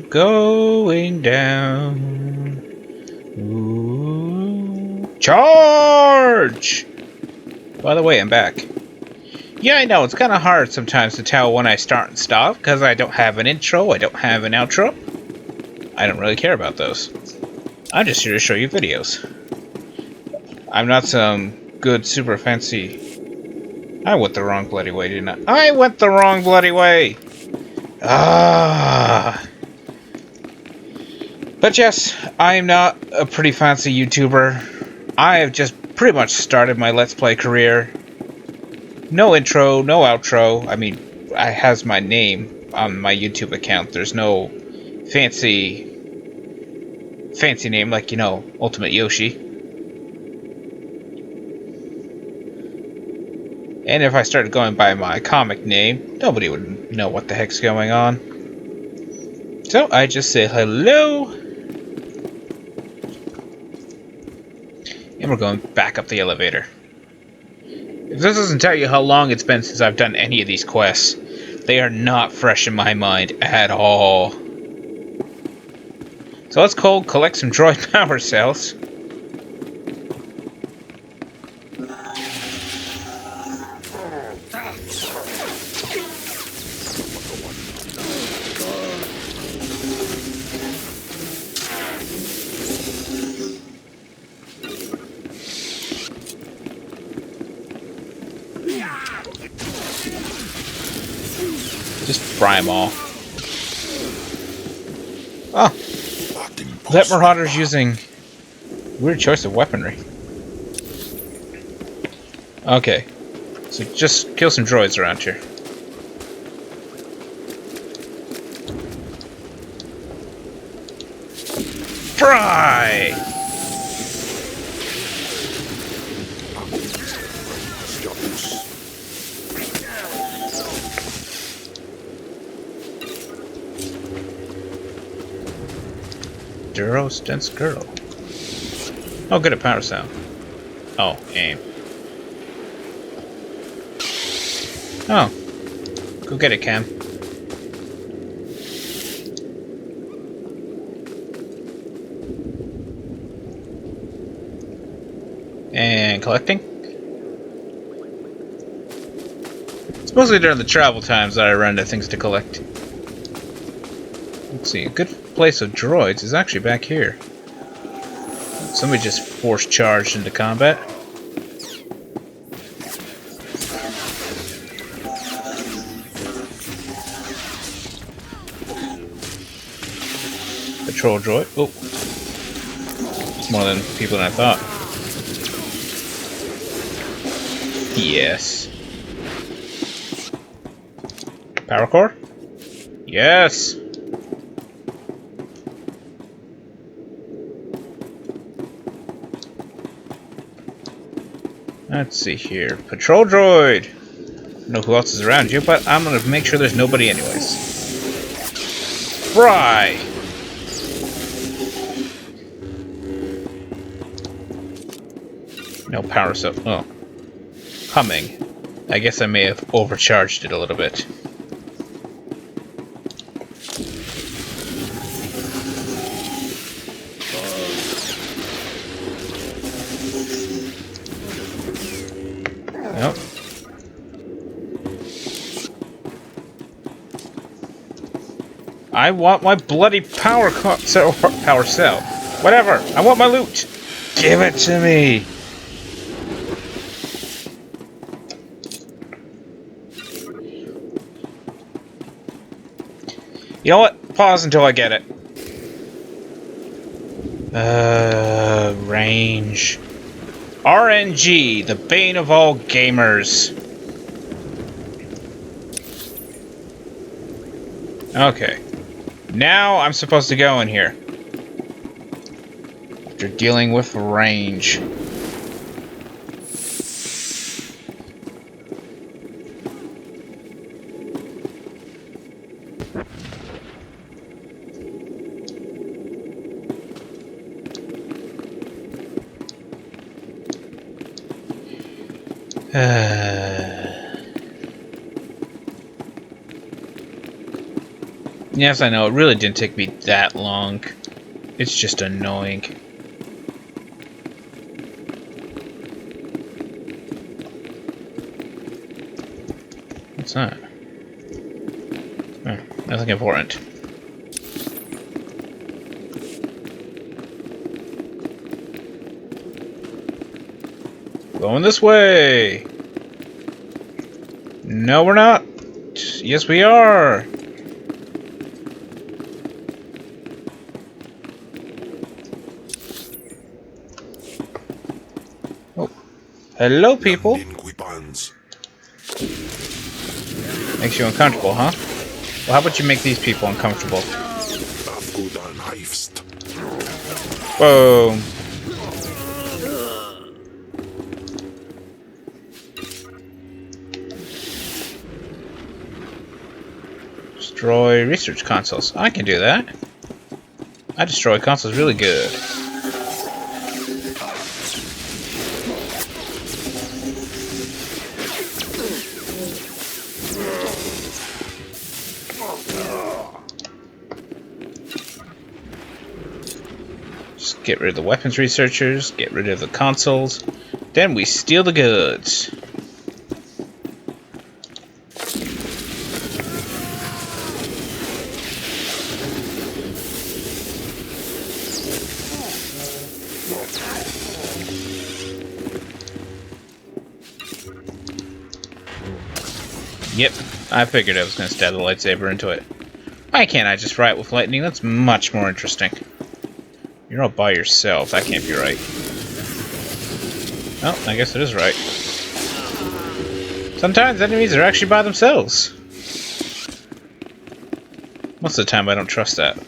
going down. Ooh. Charge! By the way, I'm back. Yeah, I know, it's kind of hard sometimes to tell when I start and stop, because I don't have an intro, I don't have an outro. I don't really care about those. I'm just here to show you videos. I'm not some good, super fancy... I went the wrong bloody way, didn't I? I went the wrong bloody way! Ah! But yes, I'm not a pretty fancy YouTuber. I have just pretty much started my Let's Play career. No intro, no outro. I mean, it has my name on my YouTube account. There's no fancy name like, you know, Ultimate Yoshi. And if I started going by my comic name, nobody would know what the heck's going on. So I just say hello. And we're going back up the elevator. If this doesn't tell you how long it's been since I've done any of these quests, they are not fresh in my mind at all. So let's collect some droid power cells. Just fry them all. Oh, that Marauder's using weird choice of weaponry. Okay, so just kill some droids around here. Fry! Duro Stents Girl. Oh, good at power sound. Oh, aim. Oh. Go get it, Cam. And collecting? It's mostly during the travel times that I run into things to collect. Let's see, a good place of droids is actually back here. Somebody just force charged into combat. Patrol droid. Oh. It's more than people than I thought. Yes. Power core? Yes! Let's see here. Patrol droid! I don't know who else is around you, but I'm gonna make sure there's nobody anyways. Fry! No power cell. Oh. Humming. I guess I may have overcharged it a little bit. Nope. I want my bloody power cell. Whatever. I want my loot. Give it to me. You know what? Pause until I get it. Range. RNG, the bane of all gamers. Okay. Now I'm supposed to go in here. After dealing with range. Yes, I know, it really didn't take me that long. It's just annoying. What's that? Oh, nothing important. Going this way! No, we're not! Yes, we are! Oh. Hello, people! Makes you uncomfortable, huh? Well, how about you make these people uncomfortable? Boom! Destroy research consoles. I can do that. I destroy consoles really good. Just get rid of the weapons researchers, get rid of the consoles, then we steal the goods. Yep, I figured I was going to stab the lightsaber into it. Why can't I just fry it with lightning? That's much more interesting. You're all by yourself. That can't be right. Oh, I guess it is right. Sometimes enemies are actually by themselves. Most of the time I don't trust that.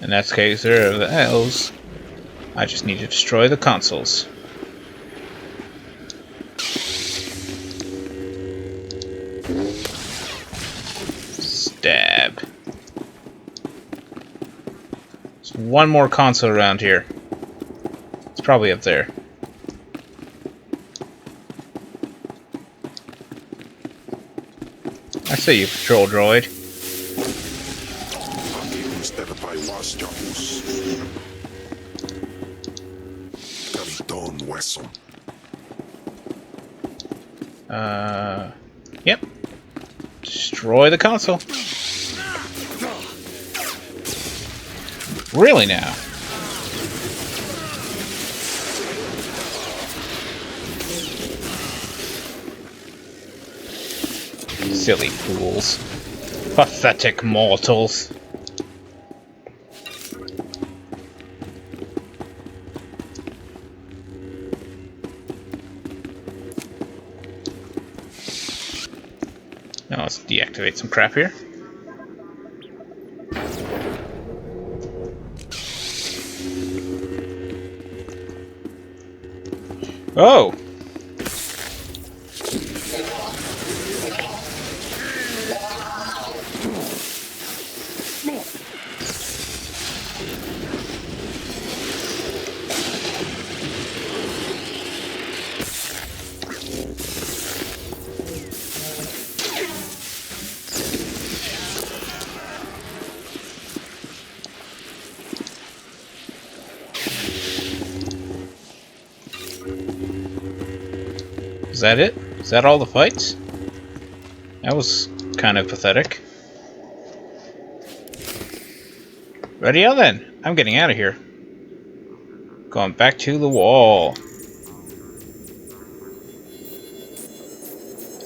In that case, there are the L's. I just need to destroy the consoles. Stab. There's one more console around here. It's probably up there. I see you, patrol droid. Yep. Destroy the console. Really now? Silly fools. Pathetic mortals. Now let's deactivate some crap here. Oh! Is that it? Is that all the fights? That was kind of pathetic. Ready on then. I'm getting out of here. Going back to the wall.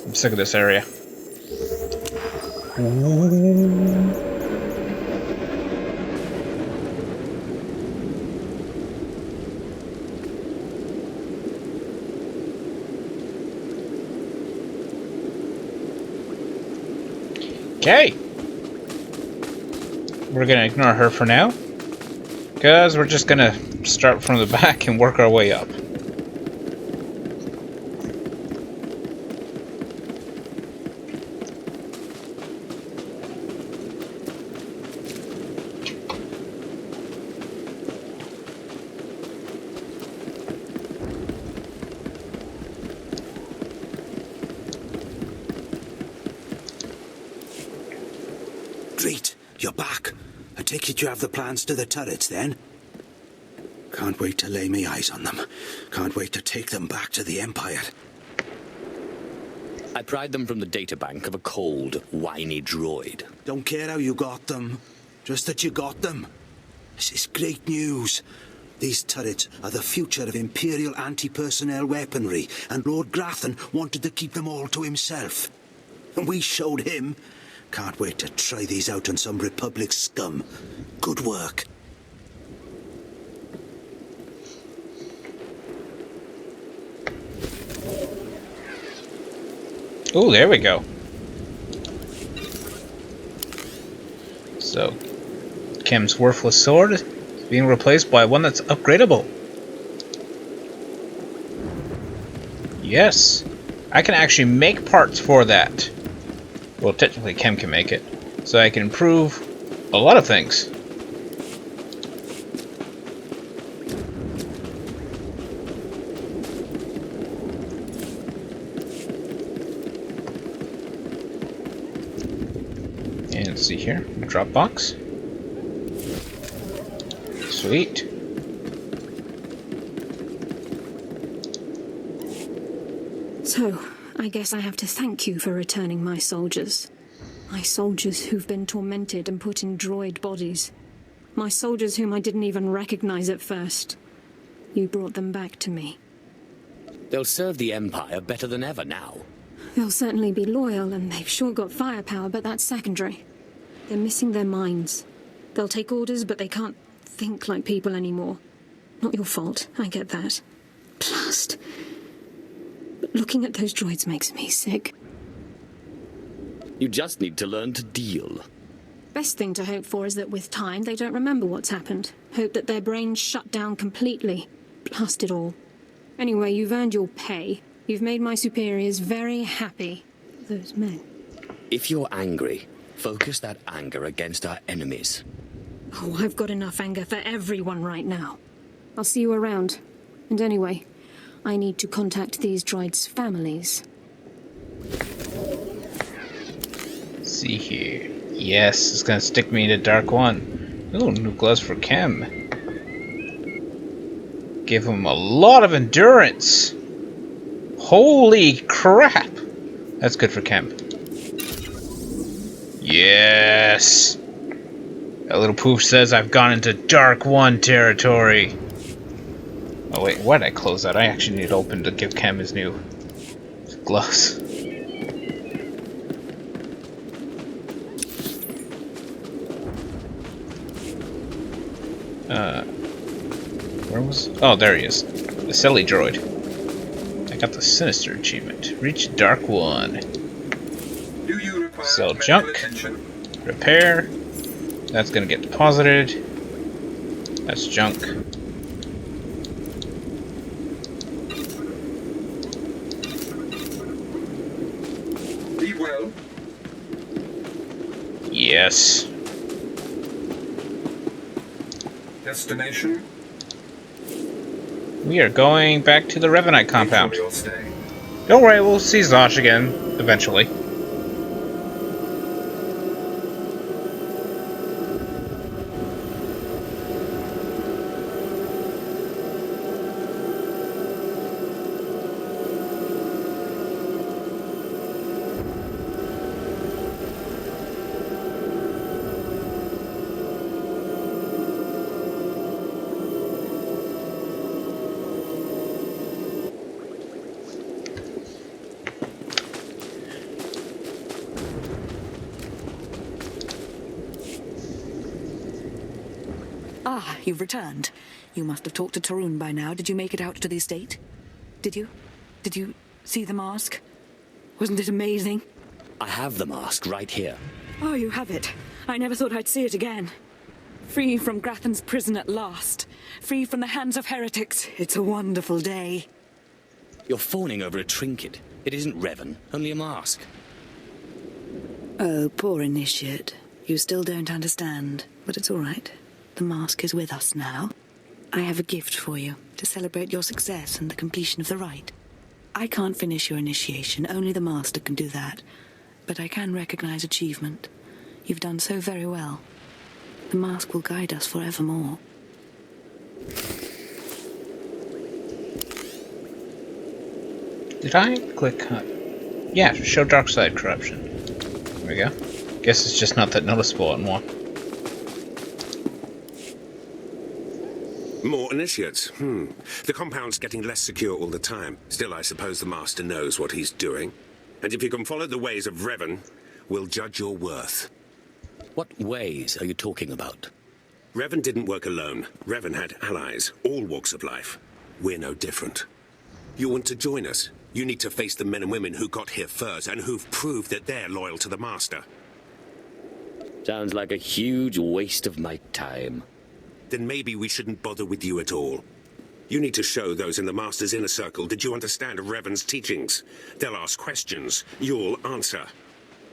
I'm sick of this area. Okay. We're gonna ignore her for now, because we're just gonna start from the back and work our way up. Street, you're back. I take it you have the plans to the turrets, then? Can't wait to lay me eyes on them. Can't wait to take them back to the Empire. I pried them from the databank of a cold, whiny droid. Don't care how you got them. Just that you got them. This is great news. These turrets are the future of Imperial anti-personnel weaponry, and Lord Grathan wanted to keep them all to himself. And we showed him. Can't wait to try these out on some Republic scum. Good work. Oh, there we go. So, Kim's worthless sword is being replaced by one that's upgradable. Yes, I can actually make parts for that. Well, technically Kim can make it. So I can improve a lot of things. And let's see here, drop box. Sweet. So, I guess I have to thank you for returning my soldiers. My soldiers who've been tormented and put in droid bodies. My soldiers whom I didn't even recognize at first. You brought them back to me. They'll serve the Empire better than ever now. They'll certainly be loyal, and they've sure got firepower, but that's secondary. They're missing their minds. They'll take orders, but they can't think like people anymore. Not your fault, I get that. Blast. But looking at those droids makes me sick. You just need to learn to deal. Best thing to hope for is that with time they don't remember what's happened. Hope that their brains shut down completely. Blast it all. Anyway, you've earned your pay. You've made my superiors very happy. Those men. If you're angry, focus that anger against our enemies. Oh, I've got enough anger for everyone right now. I'll see you around. And anyway, I need to contact these droids' families. Let's see here. Yes, it's gonna stick me into Dark One. Ooh, new gloves for Chem. Give him a lot of endurance. Holy crap! That's good for Chem. Yes! That little poof says I've gone into Dark One territory. Oh wait, why did I close that? I actually need it open to give Chem his new gloves. Where was... Oh, there he is. The silly droid. I got the Sinister achievement. Reach Dark One. Do you require Sell junk. attention? Repair. That's gonna get deposited. That's junk. Be well. Yes. Destination? We are going back to the Revanite compound. Enjoy your stay. Don't worry, we'll see Zosh again, eventually. Ah, you've returned. You must have talked to Tarun by now. Did you make it out to the estate? Did you? Did you see the mask? Wasn't it amazing? I have the mask right here. Oh, you have it. I never thought I'd see it again. Free from Grathan's prison at last. Free from the hands of heretics. It's a wonderful day. You're fawning over a trinket. It isn't Revan, only a mask. Oh, poor initiate. You still don't understand, but it's all right. The mask is with us now. I have a gift for you to celebrate your success and the completion of the rite. I can't finish your initiation, only the Master can do that. But I can recognize achievement. You've done so very well. The mask will guide us forevermore. Did I click? Yeah, show dark side corruption. There we go. Guess it's just not that noticeable anymore. More initiates. The compound's getting less secure all the time. Still, I suppose the Master knows what he's doing. And if you can follow the ways of Revan, we'll judge your worth. What ways are you talking about? Revan didn't work alone. Revan had allies, all walks of life. We're no different. You want to join us? You need to face the men and women who got here first and who've proved that they're loyal to the Master. Sounds like a huge waste of my time. Then maybe we shouldn't bother with you at all. You need to show those in the Master's inner circle that you understand Revan's teachings. They'll ask questions. You'll answer.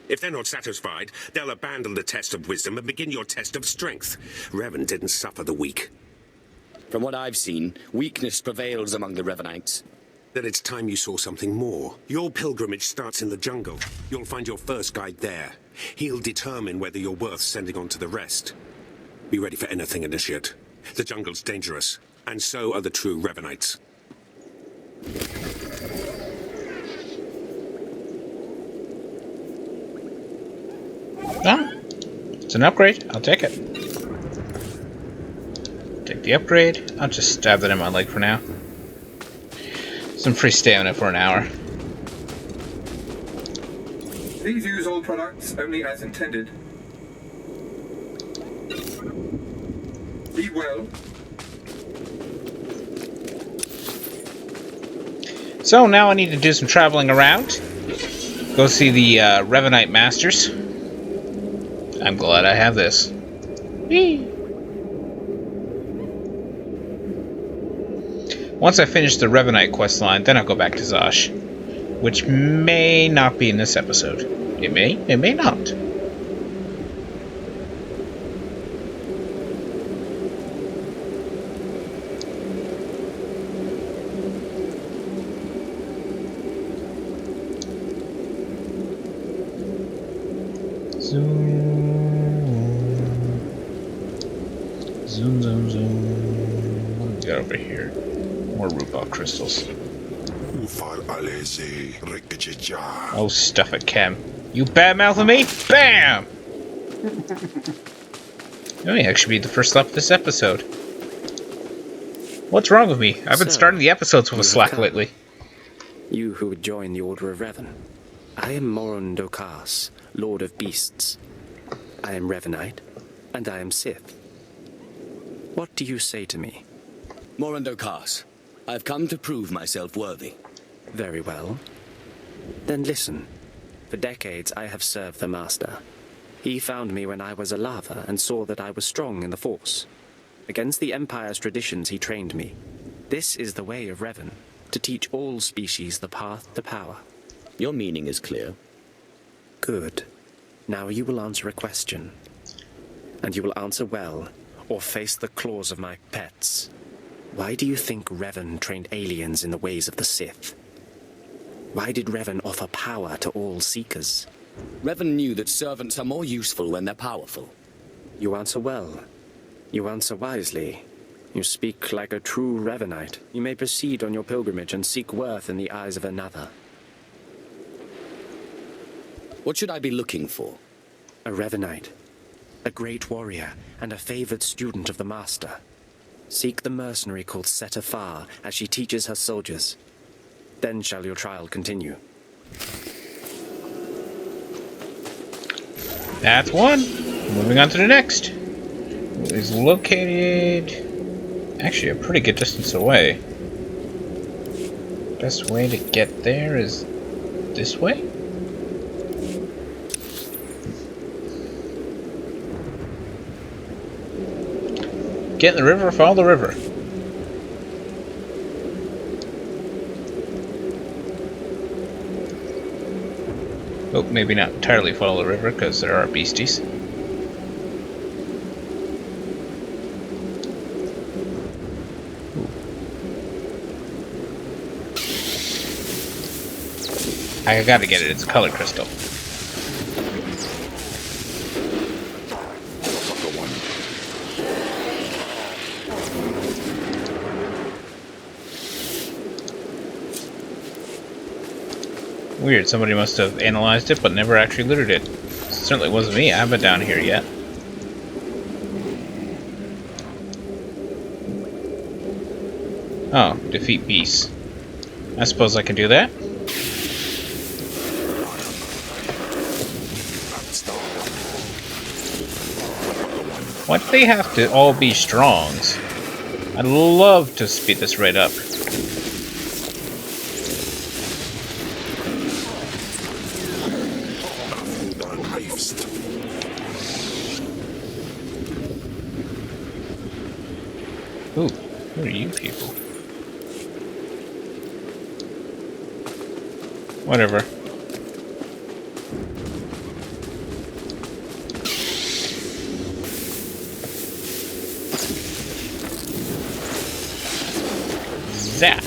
If they're not satisfied, they'll abandon the test of wisdom and begin your test of strength. Revan didn't suffer the weak. From what I've seen, weakness prevails among the Revanites. Then it's time you saw something more. Your pilgrimage starts in the jungle. You'll find your first guide there. He'll determine whether you're worth sending on to the rest. Be ready for anything, Initiate. The jungle's dangerous, and so are the true Revanites. Ah, it's an upgrade. I'll take it. Take the upgrade. I'll just stab that in my leg for now. Some free stamina for an hour. Please use all products only as intended. Be well. So now I need to do some traveling around. Go see the Revanite Masters. I'm glad I have this. Whee! Once I finish the Revanite questline, then I'll go back to Zosh. Which may not be in this episode. It may not. Zoom, zoom, zoom. What do we got over here? More Rupal crystals. Oh, stuff it, Chem. You badmouthing me? Bam! That may actually be the first lap of this episode. What's wrong with me? I've been starting the episodes with a slack lately. You who would join the Order of Revan. I am Moron Dokas, Lord of Beasts. I am Revanite, and I am Sith. What do you say to me? Moron Dokas, I've come to prove myself worthy. Very well. Then listen. For decades I have served the Master. He found me when I was a lava and saw that I was strong in the Force. Against the Empire's traditions he trained me. This is the way of Revan, to teach all species the path to power. Your meaning is clear. Good. Now you will answer a question. And you will answer well, or face the claws of my pets. Why do you think Revan trained aliens in the ways of the Sith? Why did Revan offer power to all seekers? Revan knew that servants are more useful when they're powerful. You answer well. You answer wisely. You speak like a true Revanite. You may proceed on your pilgrimage and seek worth in the eyes of another. What should I be looking for? A Revanite. A great warrior and a favored student of the Master. Seek the mercenary called Setafar as she teaches her soldiers. Then shall your trial continue. That's one. Moving on to the next. It is located actually a pretty good distance away. Best way to get there is this way? Get in the river, follow the river. Oh, maybe not entirely follow the river, because there are beasties. Ooh. I gotta get it, it's a color crystal. Weird, somebody must have analyzed it but never actually looted it. Certainly wasn't me, I haven't been down here yet. Oh, defeat beasts. I suppose I can do that. Why do they have to all be strongs? I'd love to speed this right up. Ooh, who are you people? Whatever. Zap.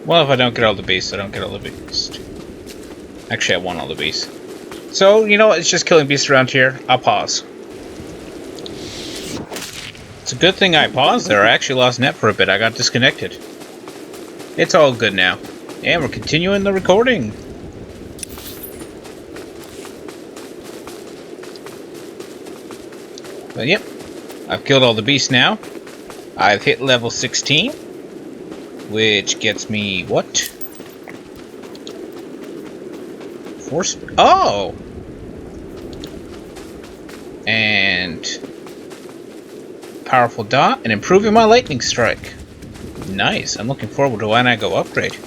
Well, if I don't get all the beasts, I don't get all the beasts. Actually, I want all the beasts. So, you know what? It's just killing beasts around here. I'll pause. It's a good thing I paused there. I actually lost net for a bit. I got disconnected. It's all good now. And we're continuing the recording. But yep. I've killed all the beasts now. I've hit level 16. Which gets me what? Force. Oh! And powerful dot and improving my lightning strike. Nice. I'm looking forward to when I go upgrade.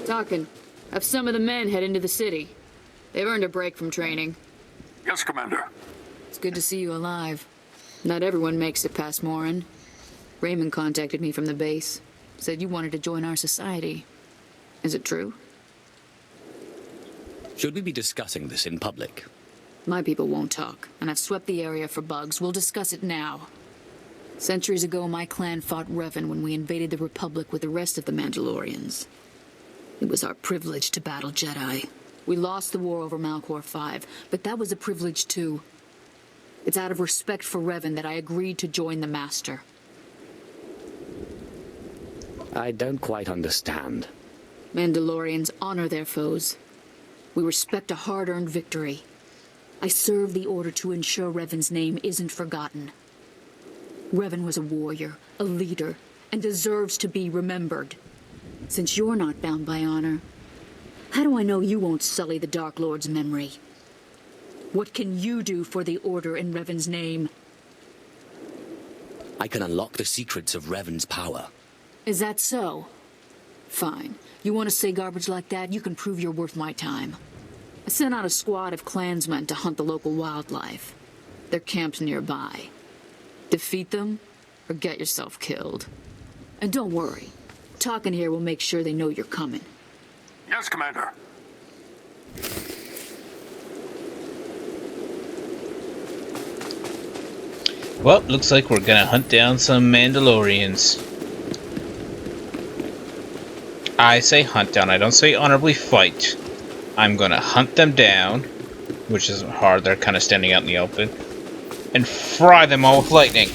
Talkin'. Have some of the men head into the city. They've earned a break from training. Yes, Commander. It's good to see you alive. Not everyone makes it past Morin. Raymond contacted me from the base. Said you wanted to join our society. Is it true? Should we be discussing this in public? My people won't talk, and I've swept the area for bugs. We'll discuss it now. Centuries ago, my clan fought Revan when we invaded the Republic with the rest of the Mandalorians. It was our privilege to battle Jedi. We lost the war over Malchor 5, but that was a privilege too. It's out of respect for Revan that I agreed to join the Master. I don't quite understand. Mandalorians honor their foes. We respect a hard-earned victory. I serve the Order to ensure Revan's name isn't forgotten. Revan was a warrior, a leader, and deserves to be remembered. Since you're not bound by honor, how do I know you won't sully the Dark Lord's memory? What can you do for the Order in Revan's name? I can unlock the secrets of Revan's power. Is that so? Fine. You want to say garbage like that? You can prove you're worth my time. I sent out a squad of clansmen to hunt the local wildlife. Their camp's nearby. Defeat them, or get yourself killed. And don't worry. Talking here will make sure they know you're coming. Yes, Commander. Well, looks like we're gonna hunt down some Mandalorians. I say hunt down, I don't say honorably fight. I'm gonna hunt them down, which isn't hard, they're kind of standing out in the open, and fry them all with lightning.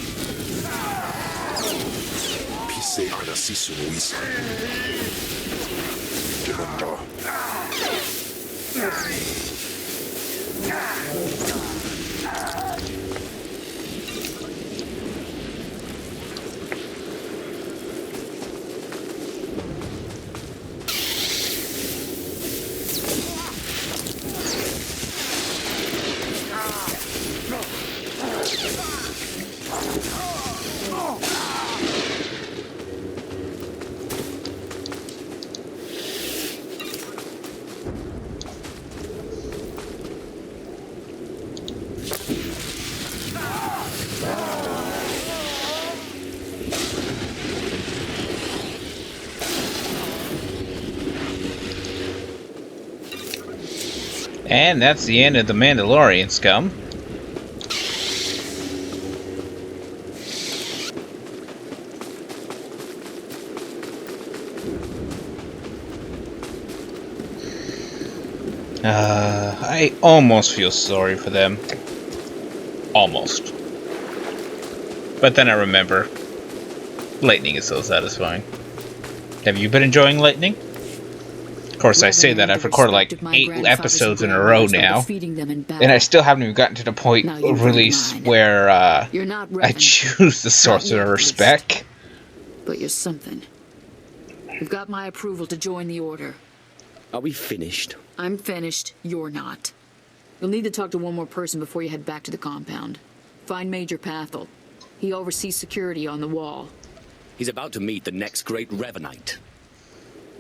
And that's the end of the Mandalorian scum. I almost feel sorry for them. Almost. But then I remember, lightning is so satisfying. Have you been enjoying lightning? Of course, I say that I've recorded like 8 episodes in a row now, and I still haven't even gotten to the point of release where I choose the Sorcerer Spec. But you're something. You've got my approval to join the Order. Are we finished? I'm finished. You're not. You'll need to talk to one more person before you head back to the compound. Find Major Pathel. He oversees security on the wall. He's about to meet the next great Revanite.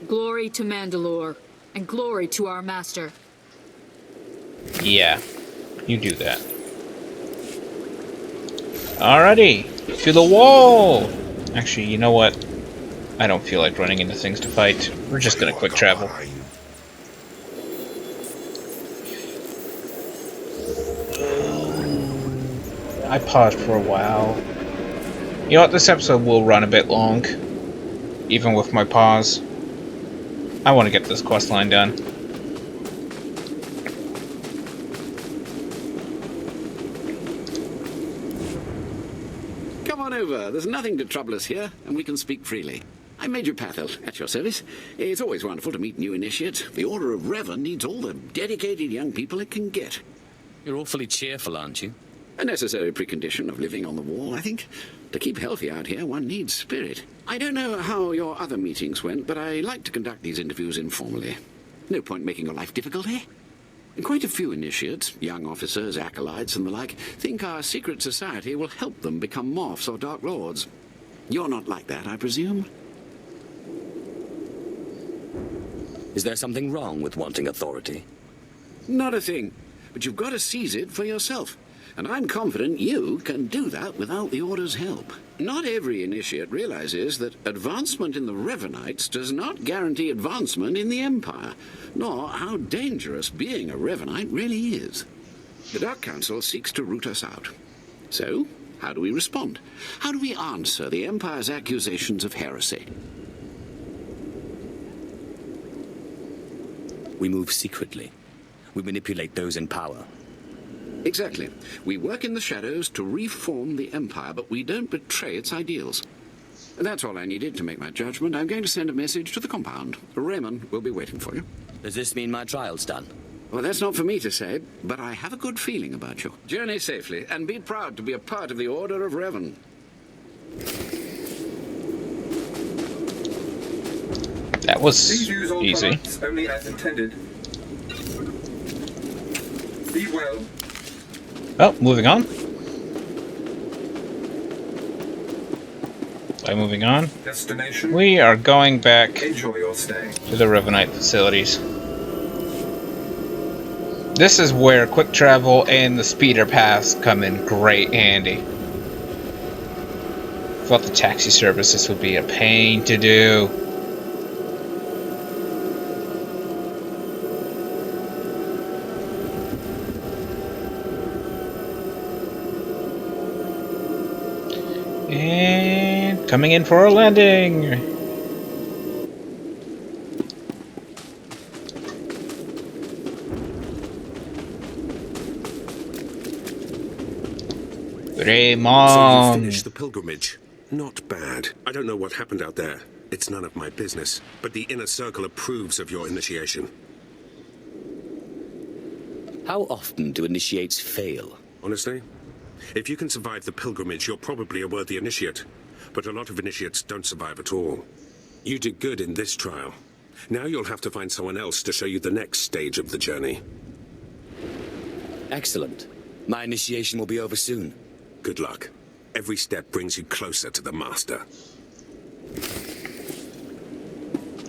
Glory to Mandalore, and glory to our master. Yeah, you do that. Alrighty, to the wall! Actually, you know what? I don't feel like running into things to fight. We're just gonna quick travel. I paused for a while. You know what? This episode will run a bit long, even with my pause. I want to get this quest line done. Come on over. There's nothing to trouble us here, and we can speak freely. I'm Major Pathel, at your service. It's always wonderful to meet new initiates. The Order of Revan needs all the dedicated young people it can get. You're awfully cheerful, aren't you? A necessary precondition of living on the wall, I think. To keep healthy out here, one needs spirit. I don't know how your other meetings went, but I like to conduct these interviews informally. No point making your life difficult, eh? And quite a few initiates, young officers, acolytes, and the like, think our secret society will help them become morphs or dark lords. You're not like that, I presume? Is there something wrong with wanting authority? Not a thing. But you've got to seize it for yourself. And I'm confident you can do that without the Order's help. Not every initiate realizes that advancement in the Revanites does not guarantee advancement in the Empire, nor how dangerous being a Revanite really is. The Dark Council seeks to root us out. So, how do we respond? How do we answer the Empire's accusations of heresy? We move secretly. We manipulate those in power. Exactly. We work in the shadows to reform the Empire, but we don't betray its ideals. That's all I needed to make my judgment. I'm going to send a message to the compound. Raymond will be waiting for you. Does this mean my trial's done? Well, that's not for me to say, but I have a good feeling about you. Journey safely, and be proud to be a part of the Order of Revan. That was Please use all easy. products only as intended. Be well. Oh, moving on. By moving on, Destination. we are going back Enjoy your stay. to the Revanite facilities. This is where quick travel and the speeder paths come in great handy. Without the taxi service, this would be a pain to do. And coming in for a landing. So you Raymond. finished the pilgrimage. Not bad. I don't know what happened out there. It's none of my business. But the Inner Circle approves of your initiation. How often do initiates fail? Honestly, if you can survive the pilgrimage, you're probably a worthy initiate. But a lot of initiates don't survive at all. You did good in this trial. Now you'll have to find someone else to show you the next stage of the journey. Excellent. My initiation will be over soon. Good luck. Every step brings you closer to the Master.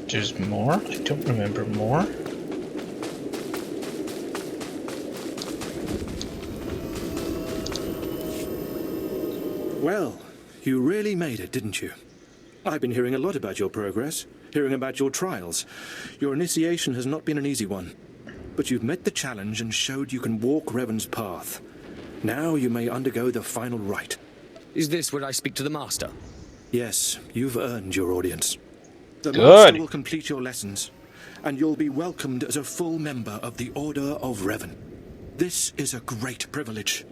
There's more? I don't remember more. Well, you really made it, didn't you? I've been hearing a lot about your progress, hearing about your trials. Your initiation has not been an easy one. But you've met the challenge and showed you can walk Revan's path. Now you may undergo the final rite. Is this where I speak to the Master? Yes, you've earned your audience. The Good. Master will complete your lessons, and you'll be welcomed as a full member of the Order of Revan. This is a great privilege.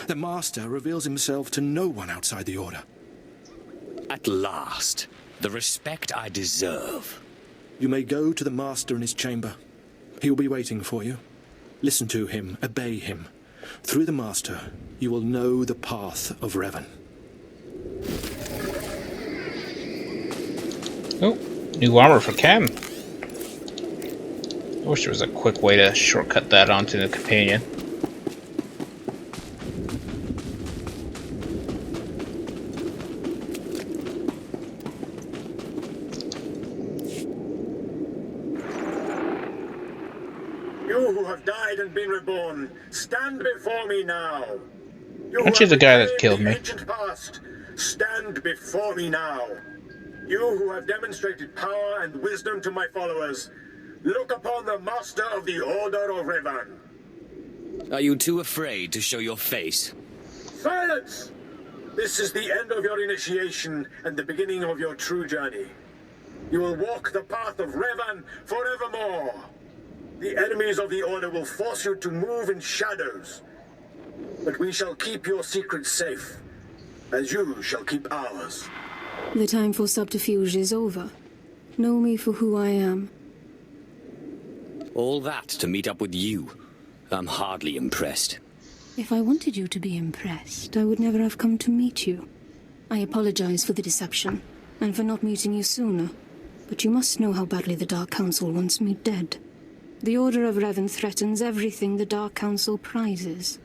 The Master reveals himself to no one outside the Order. At last, the respect I deserve. You may go to the Master in his chamber. He will be waiting for you. Listen to him, obey him. Through the Master, you will know the path of Revan. Oh, new armor for Cam. I wish there was a quick way to shortcut that onto the companion. You who have died and been reborn, stand before me now. Aren't you the guy that killed me? Ancient past, stand before me now. You who have demonstrated power and wisdom to my followers, look upon the Master of the Order of Revan. Are you too afraid to show your face? Silence! This is the end of your initiation and the beginning of your true journey. You will walk the path of Revan forevermore. The enemies of the Order will force you to move in shadows. But we shall keep your secrets safe, as you shall keep ours. The time for subterfuge is over. Know me for who I am. All that to meet up with you. I'm hardly impressed. If I wanted you to be impressed, I would never have come to meet you. I apologize for the deception, and for not meeting you sooner. But you must know how badly the Dark Council wants me dead. The Order of Revan threatens everything the Dark Council prizes.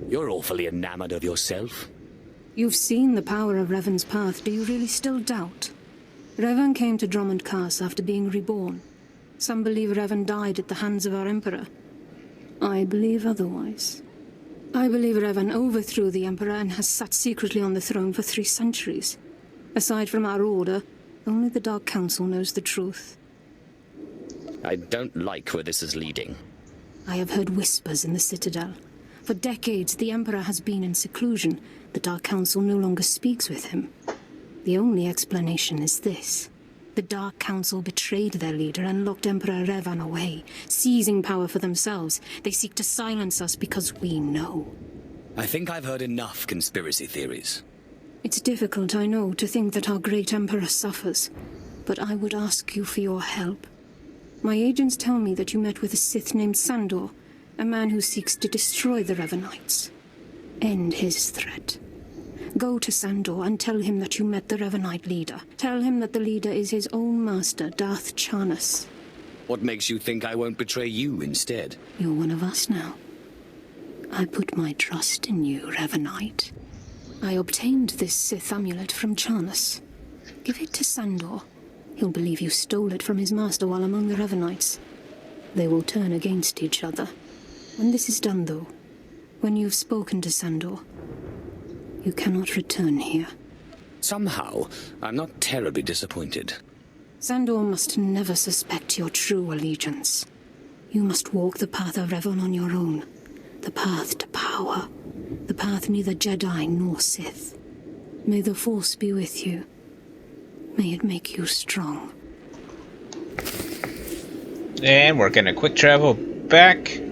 You're awfully enamored of yourself. You've seen the power of Revan's path. Do you really still doubt? Revan came to Drummond Cass after being reborn. Some believe Revan died at the hands of our Emperor. I believe otherwise. I believe Revan overthrew the Emperor and has sat secretly on the throne for 3 centuries. Aside from our Order, only the Dark Council knows the truth. I don't like where this is leading. I have heard whispers in the Citadel. For decades, the Emperor has been in seclusion. The Dark Council no longer speaks with him. The only explanation is this. The Dark Council betrayed their leader and locked Emperor Revan away, seizing power for themselves. They seek to silence us because we know. I think I've heard enough conspiracy theories. It's difficult, I know, to think that our great Emperor suffers. But I would ask you for your help. My agents tell me that you met with a Sith named Sandor, a man who seeks to destroy the Revanites. End his threat. Go to Sandor and tell him that you met the Revanite leader. Tell him that the leader is his own master, Darth Charnas. What makes you think I won't betray you instead? You're one of us now. I put my trust in you, Revanite. I obtained this Sith amulet from Charnas. Give it to Sandor. He'll believe you stole it from his master while among the Revanites. They will turn against each other. When this is done, though, when you've spoken to Sandor, you cannot return here. Somehow, I'm not terribly disappointed. Sandor must never suspect your true allegiance. You must walk the path of Revan on your own. The path to power. The path neither Jedi nor Sith. May the Force be with you. May it make you strong. And we're gonna quick travel back.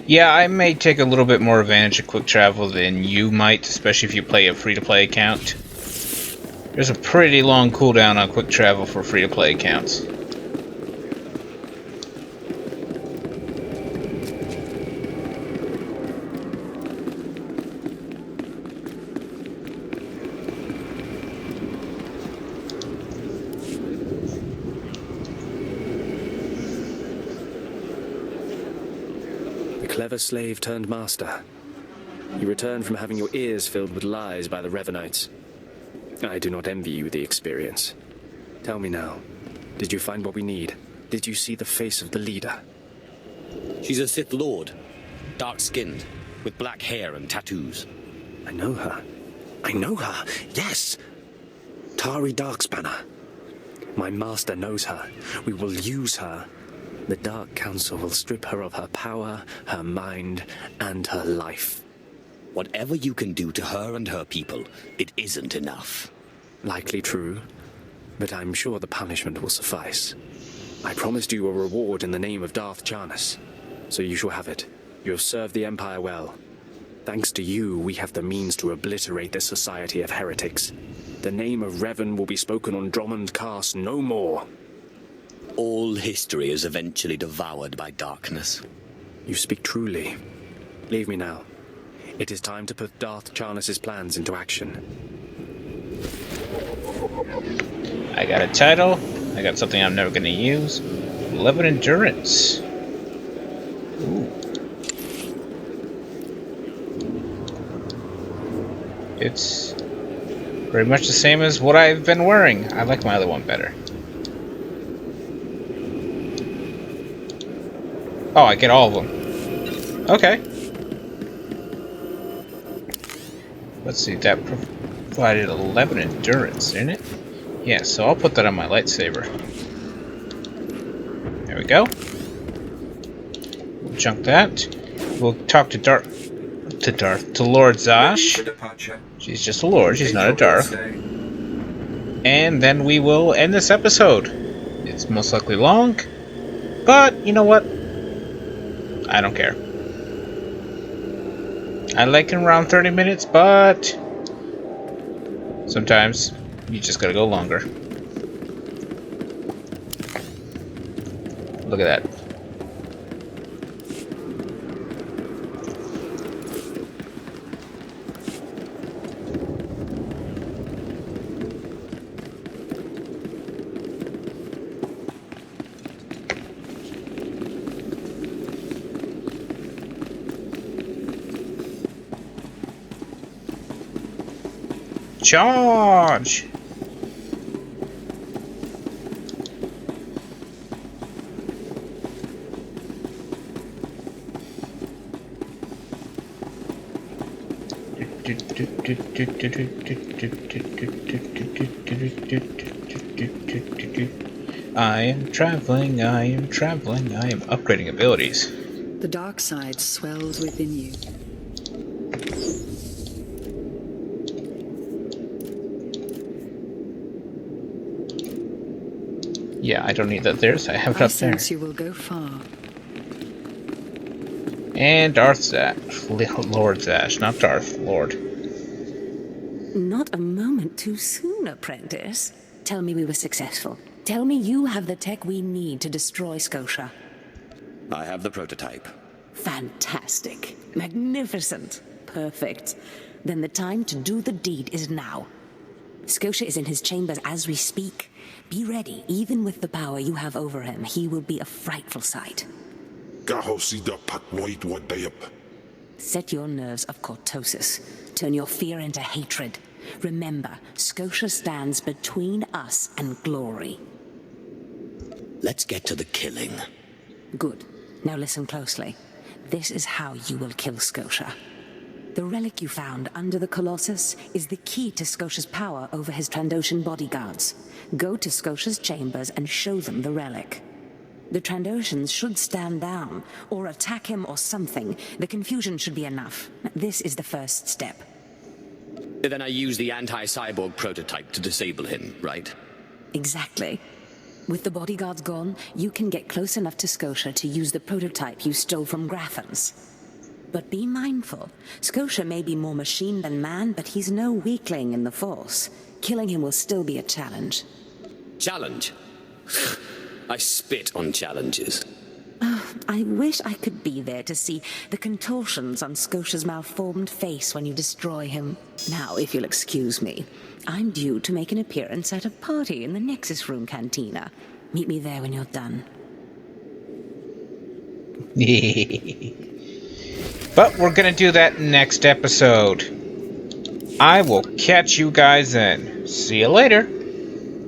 Yeah, I may take a little bit more advantage of quick travel than you might, especially if you play a free-to-play account. There's a pretty long cooldown on quick travel for free-to-play accounts. Clever slave turned master. You return from having your ears filled with lies by the Revanites. I do not envy you the experience. Tell me now, Did you find what we need? Did you see the face of the leader? She's a Sith Lord. Dark-skinned, with black hair and tattoos. I know her. I know her, yes. Tari Darkspanner. My master knows her. We will use her. The Dark Council will strip her of her power, her mind, and her life. Whatever you can do to her and her people, it isn't enough. Likely true, but I'm sure the punishment will suffice. I promised you a reward in the name of Darth Jarnus, so you shall have it. You have served the Empire well. Thanks to you, we have the means to obliterate this society of heretics. The name of Revan will be spoken on Drummond Cast no more. All history is eventually devoured by darkness. You speak truly. Leave me now. It is time to put Darth Jarnus' plans into action. I got a title. I got something I'm never going to use. 11 endurance. Ooh. It's pretty much the same as what I've been wearing. I like my other one better. Oh, I get all of them. Okay. Let's see, that provided 11 endurance, didn't it? Yeah, so I'll put that on my lightsaber. There we go. We'll junk that. We'll talk to Lord Zash. She's just a Lord, she's not a Darth. And then we will end this episode. It's most likely long, but you know what? I don't care. I like it around 30 minutes, but sometimes you just gotta go longer. Look at that. Charge! I am traveling, I am traveling, I am upgrading abilities. The dark side swells within you. Yeah, I don't need that there, so I have it up there. I sense you will go far. And Darth Zash. Lord Zash, not Darth, Lord. Not a moment too soon, apprentice. Tell me we were successful. Tell me you have the tech we need to destroy Scotia. I have the prototype. Fantastic. Magnificent. Perfect. Then the time to do the deed is now. Scotia is in his chambers as we speak. Be ready. Even with the power you have over him, he will be a frightful sight. Set your nerves of cortosis. Turn your fear into hatred. Remember, Scotia stands between us and glory. Let's get to the killing. Good. Now listen closely. This is how you will kill Scotia. The relic you found under the Colossus is the key to Scotia's power over his Trandoshan bodyguards. Go to Scotia's chambers and show them the relic. The Trandoshans should stand down, or attack him or something. The confusion should be enough. This is the first step. Then I use the anti-cyborg prototype to disable him, right? Exactly. With the bodyguards gone, you can get close enough to Scotia to use the prototype you stole from Grathans. But be mindful. Scotia may be more machine than man, but he's no weakling in the Force. Killing him will still be a challenge. Challenge? I spit on challenges. Oh, I wish I could be there to see the contortions on Scotia's malformed face when you destroy him. Now, if you'll excuse me, I'm due to make an appearance at a party in the Nexus Room Cantina. Meet me there when you're done. But we're gonna do that next episode. I will catch you guys then. See you later.